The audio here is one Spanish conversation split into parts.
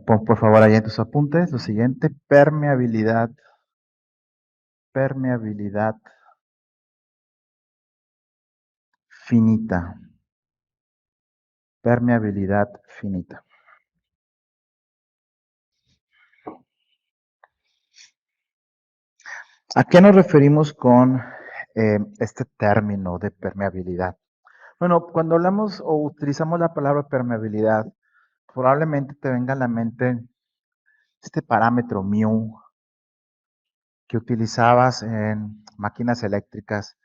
Pon por favor ahí en tus apuntes lo siguiente, permeabilidad, permeabilidad finita, permeabilidad finita. ¿A qué nos referimos con este término de permeabilidad? Bueno, cuando hablamos o utilizamos la palabra permeabilidad, probablemente te venga a la mente este parámetro mu que utilizabas en máquinas eléctricas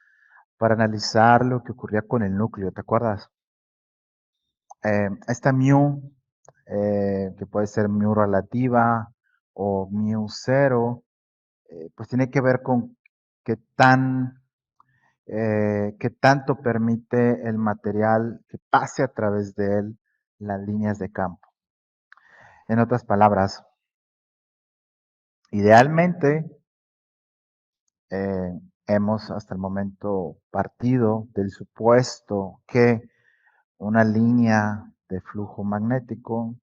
para analizar lo que ocurría con el núcleo, ¿te acuerdas? Esta mu, que puede ser mu relativa o mu cero, pues tiene que ver con qué qué tanto permite el material que pase a través de él las líneas de campo. En otras palabras, idealmente hemos hasta el momento partido del supuesto que una línea de flujo magnético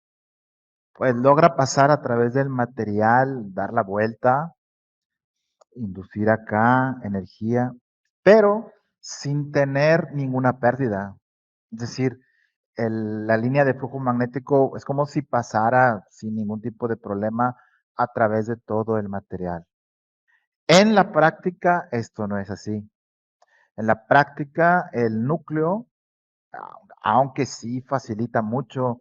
pues logra pasar a través del material, dar la vuelta, inducir acá energía, pero sin tener ninguna pérdida. Es decir, la línea de flujo magnético es como si pasara sin ningún tipo de problema a través de todo el material. En la práctica, esto no es así. En la práctica, el núcleo, aunque sí facilita mucho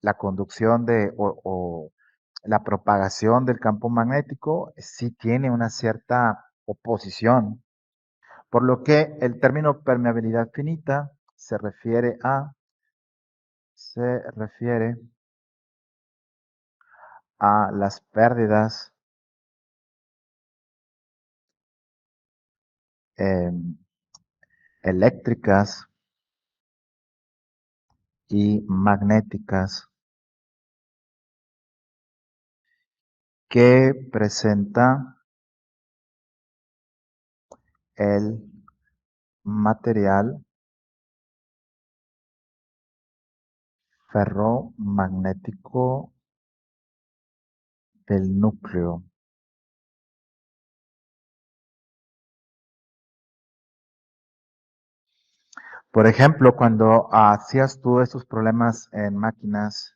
la conducción o la propagación del campo magnético, sí tiene una cierta oposición, por lo que el término permeabilidad finita se refiere a las pérdidas em, eléctricas y magnéticas que presenta el material ferromagnético del núcleo. Por ejemplo, cuando hacías tú estos problemas en máquinas,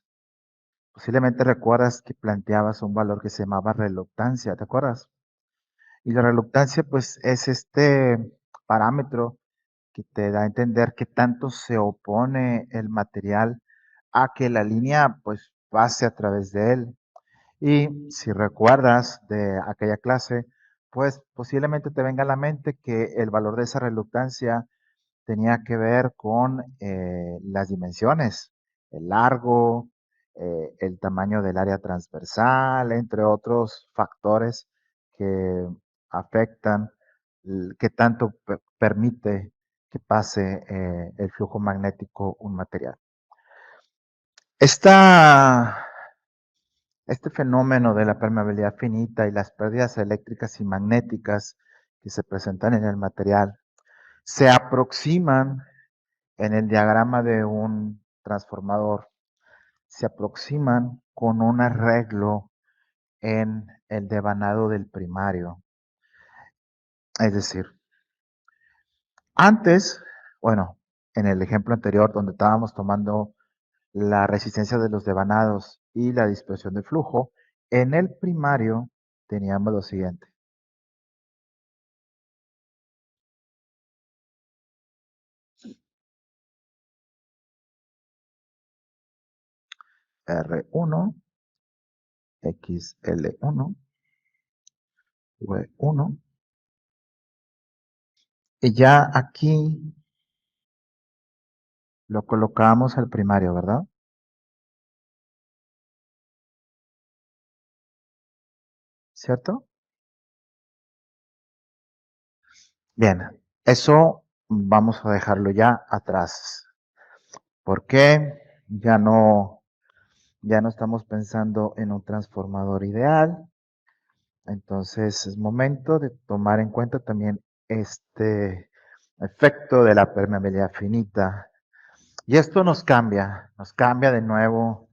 posiblemente recuerdas que planteabas un valor que se llamaba reluctancia, ¿te acuerdas? Y la reluctancia, pues, es este parámetro que te da a entender qué tanto se opone el material a que la línea, pues, pase a través de él. Y si recuerdas de aquella clase, pues posiblemente te venga a la mente que el valor de esa reluctancia tenía que ver con las dimensiones, el largo, el tamaño del área transversal, entre otros factores que afectan qué tanto permite que pase el flujo magnético un material. Este fenómeno de la permeabilidad finita y las pérdidas eléctricas y magnéticas que se presentan en el material se aproximan en el diagrama de un transformador, se aproximan con un arreglo en el devanado del primario. Es decir, antes, bueno, en el ejemplo anterior donde estábamos tomando la resistencia de los devanados y la dispersión de flujo, en el primario teníamos lo siguiente. R1, XL1, V1, y ya aquí lo colocamos al primario, ¿verdad? ¿Cierto? Bien, eso vamos a dejarlo ya atrás. ¿Por qué? Ya no estamos pensando en un transformador ideal. Entonces es momento de tomar en cuenta también este efecto de la permeabilidad finita. Y esto nos cambia de nuevo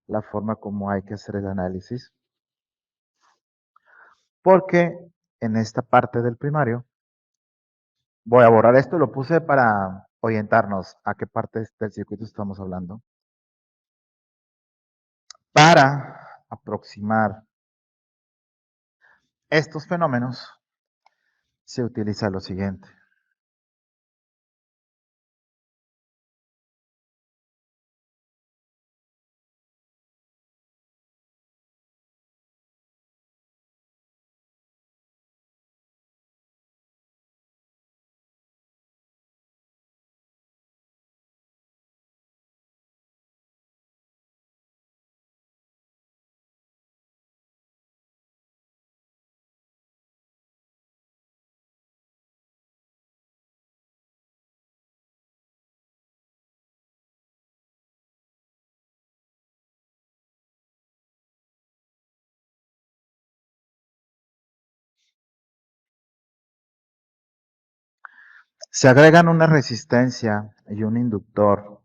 la forma como hay que hacer el análisis, porque en esta parte del primario, voy a borrar esto, lo puse para orientarnos a qué parte del circuito estamos hablando, para aproximar estos fenómenos se utiliza lo siguiente. Se agregan una resistencia y un inductor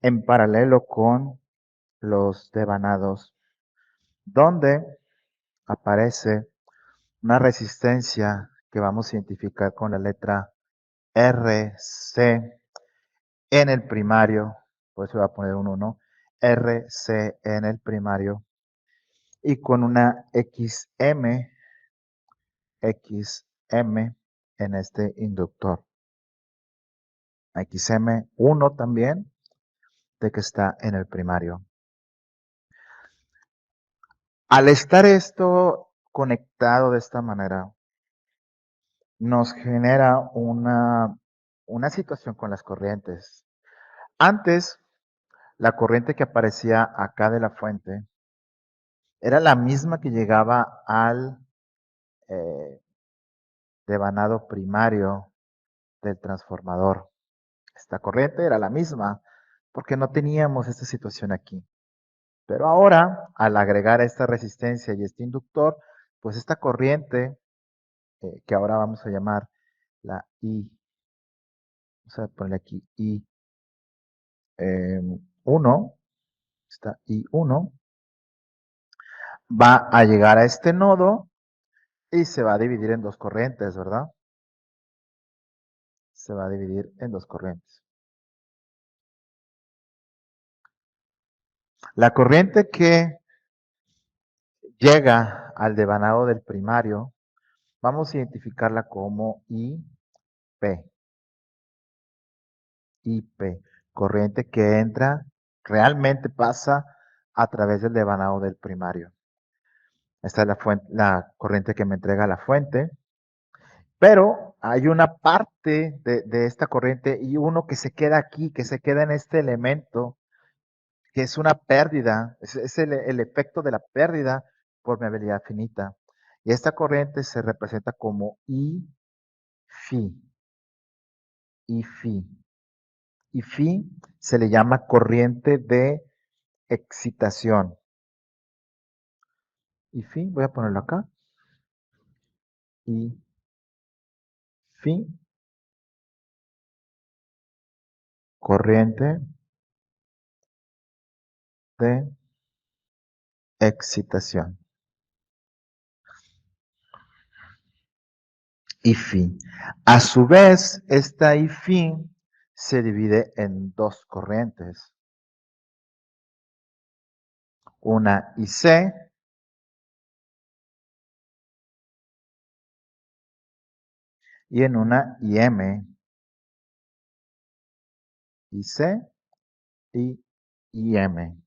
en paralelo con los devanados, donde aparece una resistencia que vamos a identificar con la letra RC en el primario, por eso voy a poner un 1, RC en el primario, y con una XM en este inductor. XM1 también, de que está en el primario. Al estar esto conectado de esta manera, nos genera una situación con las corrientes. Antes, la corriente que aparecía acá de la fuente era la misma que llegaba al eh, devanado primario del transformador. Esta corriente era la misma porque no teníamos esta situación aquí. Pero ahora, al agregar esta resistencia y este inductor, pues esta corriente, que ahora vamos a llamar la I, vamos a ponerle aquí I1, esta I1, va a llegar a este nodo y se va a dividir en dos corrientes, ¿verdad? Se va a dividir en dos corrientes. La corriente que llega al devanado del primario, vamos a identificarla como IP. IP, corriente que entra, realmente pasa a través del devanado del primario. Esta es la corriente que me entrega la fuente, pero hay una parte de esta corriente y uno que se queda aquí, que se queda en este elemento, que es una pérdida, es el efecto de la pérdida por meabilidad finita. Y esta corriente se representa como I-Fi. I-Fi. I-Fi se le llama corriente de excitación. I-Fi, voy a ponerlo acá. I-Fi, corriente de excitación. I-Fi. A su vez, esta I-Fi se divide en dos corrientes. Una IC y en una IM. IC y IM.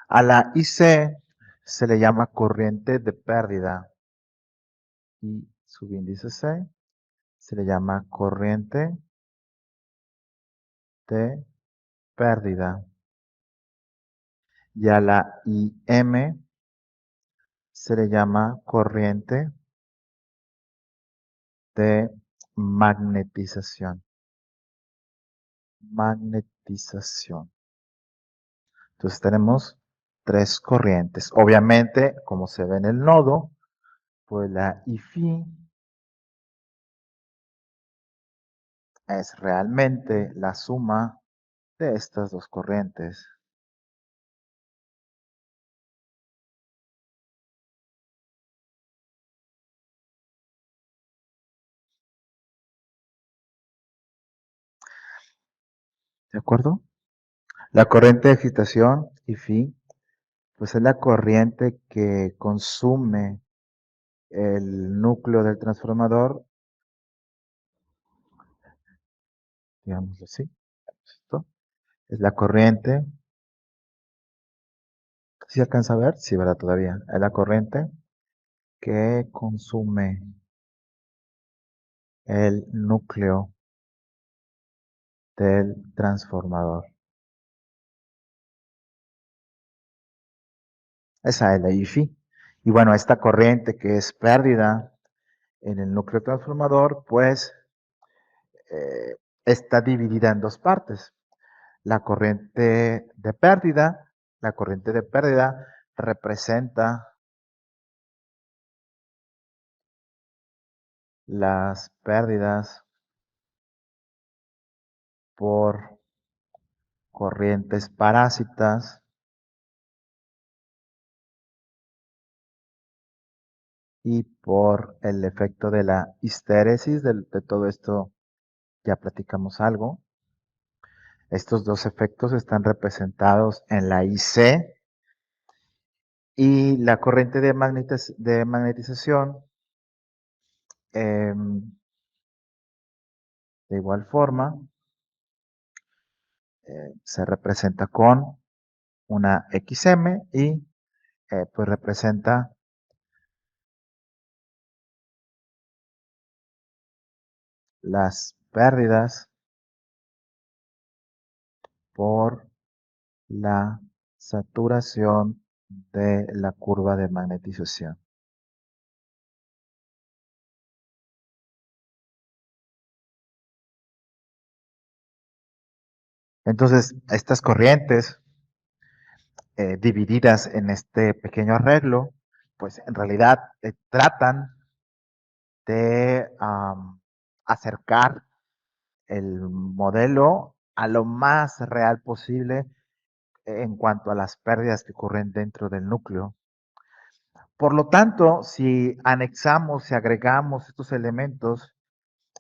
A la IC se le llama corriente de pérdida y subíndice C se le llama corriente de pérdida. Y a la IM se le llama corriente de magnetización. Magnetización. Entonces tenemos tres corrientes. Obviamente, como se ve en el nodo, pues la IFI es realmente la suma de estas dos corrientes. ¿De acuerdo? La corriente de excitación y phi, pues es la corriente que consume el núcleo del transformador, digámoslo así. Esto es la corriente. ¿Sí alcanza a ver? Sí, ¿verdad? Todavía. Es la corriente que consume el núcleo del transformador. Esa es la IFI. Y bueno, esta corriente que es pérdida en el núcleo transformador, pues eh, está dividida en dos partes. La corriente de pérdida, la corriente de pérdida representa las pérdidas por corrientes parásitas y por el efecto de la histéresis. De todo esto ya platicamos algo. Estos dos efectos están representados en la IC y la corriente de magnetización, de igual forma, se representa con una XM y pues representa las pérdidas por la saturación de la curva de magnetización. Entonces, estas corrientes divididas en este pequeño arreglo, pues en realidad tratan de acercar el modelo a lo más real posible en cuanto a las pérdidas que ocurren dentro del núcleo. Por lo tanto, si anexamos, si agregamos estos elementos,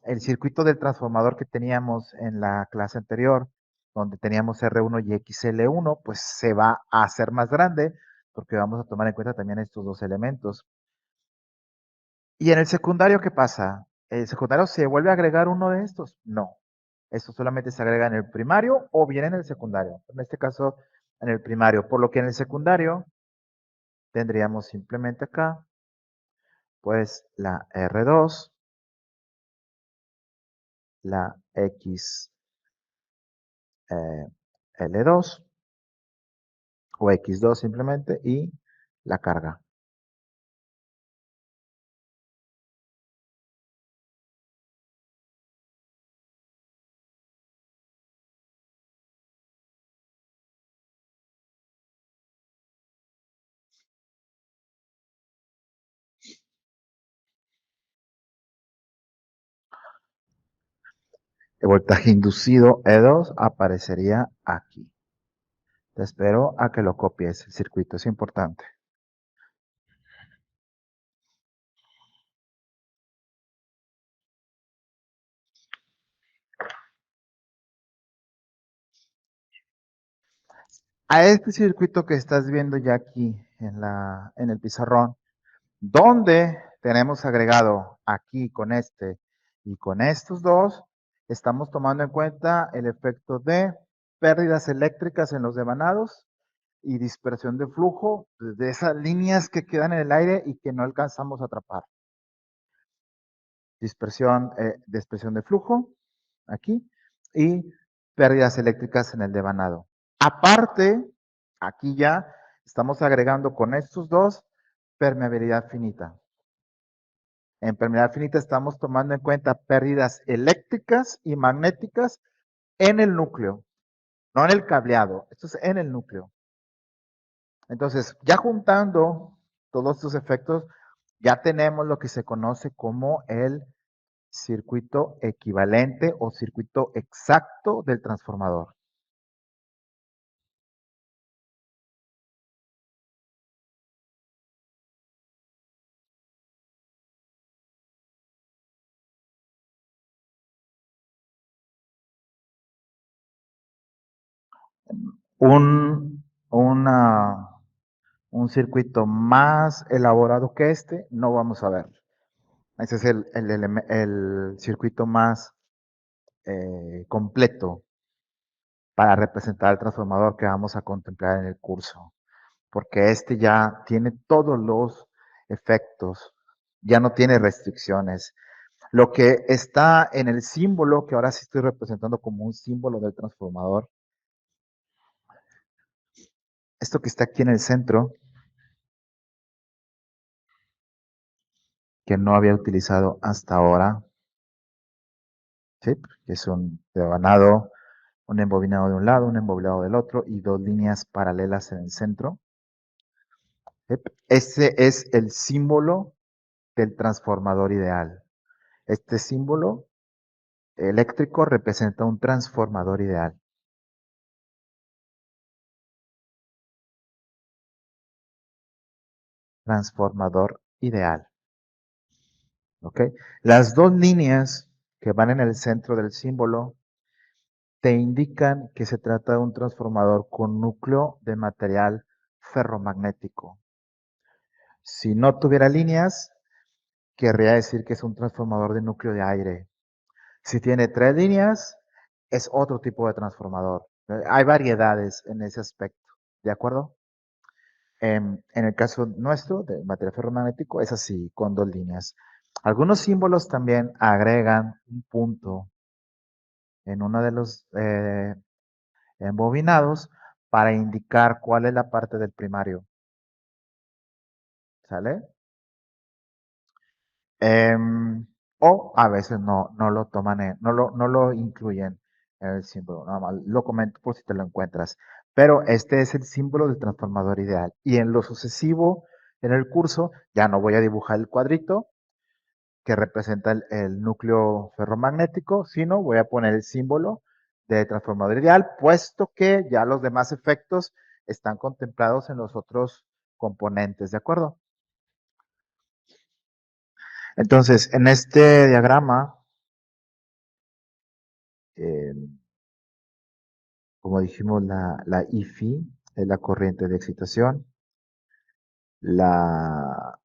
el circuito del transformador que teníamos en la clase anterior, donde teníamos R1 y XL1, pues se va a hacer más grande, porque vamos a tomar en cuenta también estos dos elementos. ¿Y en el secundario qué pasa? ¿El secundario se vuelve a agregar uno de estos? No. Esto solamente se agrega en el primario o bien en el secundario. En este caso, en el primario. Por lo que en el secundario tendríamos simplemente acá, pues la R2, la L2 o X2 simplemente y la carga. El voltaje inducido E2 aparecería aquí. Te espero a que lo copies. El circuito es importante. A este circuito que estás viendo ya aquí en el pizarrón, donde tenemos agregado aquí con este y con estos dos, estamos tomando en cuenta el efecto de pérdidas eléctricas en los devanados y dispersión de flujo de esas líneas que quedan en el aire y que no alcanzamos a atrapar. Dispersión de flujo, aquí, y pérdidas eléctricas en el devanado. Aparte, aquí ya estamos agregando con estos dos permeabilidad finita. En permeabilidad finita estamos tomando en cuenta pérdidas eléctricas y magnéticas en el núcleo, no en el cableado, esto es en el núcleo. Entonces, ya juntando todos estos efectos, ya tenemos lo que se conoce como el circuito equivalente o circuito exacto del transformador. Un, una- un circuito más elaborado que este, no vamos a ver. Ese es el circuito más completo para representar el transformador que vamos a contemplar en el curso, porque este ya tiene todos los efectos, ya no tiene restricciones. Lo que está en el símbolo, que ahora sí estoy representando como un símbolo del transformador, esto que está aquí en el centro, que no había utilizado hasta ahora, ¿sí? Que es un devanado, un embobinado de un lado, un embobinado del otro y dos líneas paralelas en el centro. ¿Sí? Ese es el símbolo del transformador ideal. Este símbolo eléctrico representa un transformador ideal. Transformador ideal. ¿Ok? Las dos líneas que van en el centro del símbolo te indican que se trata de un transformador con núcleo de material ferromagnético. Si no tuviera líneas, querría decir que es un transformador de núcleo de aire. Si tiene tres líneas, es otro tipo de transformador. Hay variedades en ese aspecto, ¿de acuerdo? En el caso nuestro, de material ferromagnético, es así, con dos líneas. Algunos símbolos también agregan un punto en uno de los embobinados para indicar cuál es la parte del primario. ¿Sale? O a veces no lo toman, no lo incluyen en el símbolo. Nada más lo comento por si te lo encuentras. Pero este es el símbolo del transformador ideal. Y en lo sucesivo, en el curso, ya no voy a dibujar el cuadrito que representa el núcleo ferromagnético, sino voy a poner el símbolo de transformador ideal, puesto que ya los demás efectos están contemplados en los otros componentes, ¿de acuerdo? Entonces, en este diagrama, eh, como dijimos, la IFI es la corriente de excitación, la,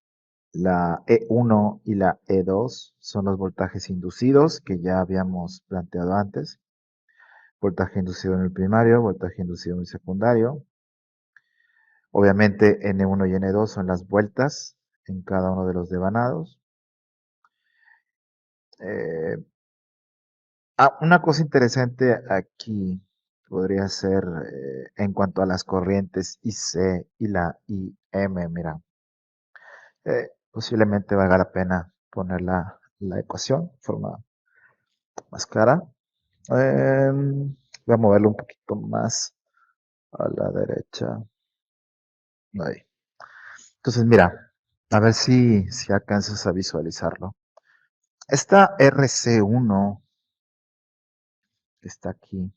la E1 y la E2 son los voltajes inducidos que ya habíamos planteado antes. Voltaje inducido en el primario, voltaje inducido en el secundario. Obviamente N1 y N2 son las vueltas en cada uno de los devanados. Eh, una cosa interesante aquí podría ser en cuanto a las corrientes IC y la IM, mira, posiblemente valga la pena poner la ecuación de forma más clara. Voy a moverlo un poquito más a la derecha. Ahí. Entonces, mira, a ver si alcanzas a visualizarlo. Esta RC1 que está aquí,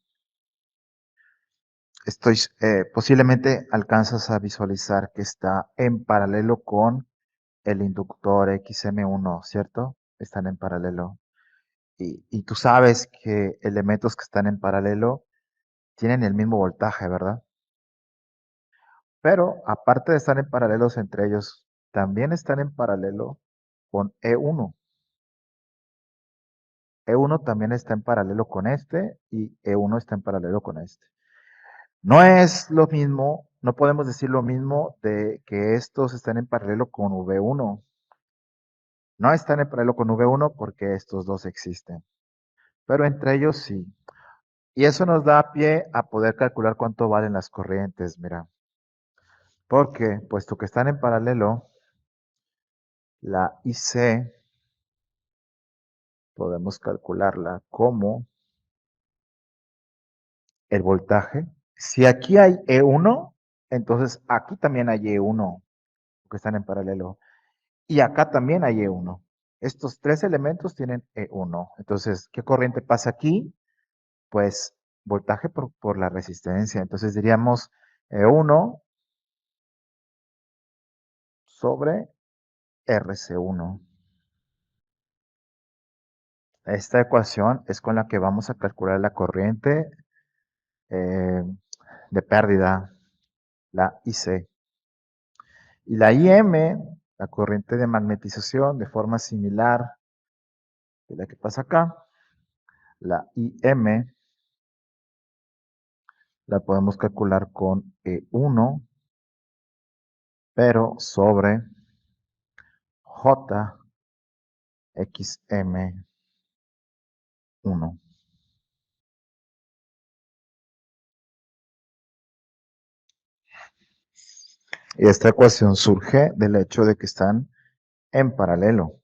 posiblemente alcanzas a visualizar que está en paralelo con el inductor XM1, ¿cierto? Están en paralelo. Y tú sabes que elementos que están en paralelo tienen el mismo voltaje, ¿verdad? Pero aparte de estar en paralelos entre ellos, también están en paralelo con E1. E1 también está en paralelo con este y E1 está en paralelo con este. No es lo mismo, no podemos decir lo mismo de que estos estén en paralelo con V1. No están en paralelo con V1 porque estos dos existen, pero entre ellos sí. Y eso nos da pie a poder calcular cuánto valen las corrientes, mira. Porque, puesto que están en paralelo, la IC podemos calcularla como el voltaje. Si aquí hay E1, entonces aquí también hay E1, porque están en paralelo. Y acá también hay E1. Estos tres elementos tienen E1. Entonces, ¿qué corriente pasa aquí? Pues voltaje por la resistencia. Entonces diríamos E1 sobre RC1. Esta ecuación es con la que vamos a calcular la corriente eh, de pérdida, la IC. Y la IM, la corriente de magnetización, de forma similar a la que pasa acá, la IM la podemos calcular con E1, pero sobre JXM1. Y esta ecuación surge del hecho de que están en paralelo.